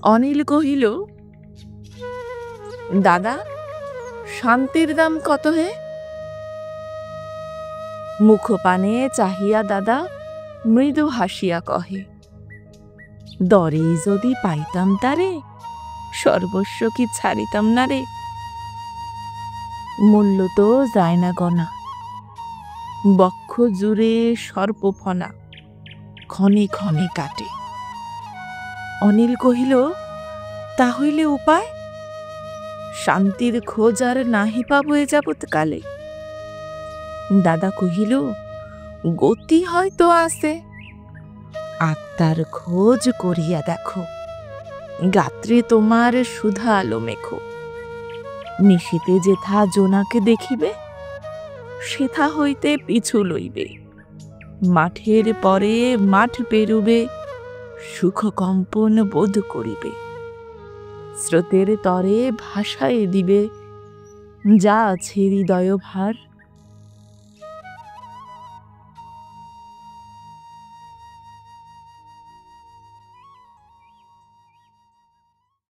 অনিল কহিল, দাদা, শান্তির দাম কত হে? মুখপানে চাহিয়া দাদা মৃদু হাসিয়া কহে, দরে যদি পাইতাম তারে, সর্বস্ব কি ছাড়িতাম না রে। মূল্য তো যায় না গনা, বক্ষ জুড়ে সর্পফনা ক্ষণে ক্ষণে কাটে। অনিল কহিল, তা হইলে উপায়? শান্তির খোঁজ আর নাহি পাবো এ যাবৎকালে। দাদা কহিল, গতি হয়তো আছে, আত্মার খোঁজ করিয়া দেখো। গাত্রে তোমার সুধা আলো মেখো। নিশীতে যেথা জোনাকে দেখিবে, সেথা হইতে পিছু লইবে। মাঠের পরে মাঠ পেরুবে, সুখ কম্পন বোধ করিবে। স্রোতের তরে ভাসায় দিবে, যা আছে হৃদয় ভার।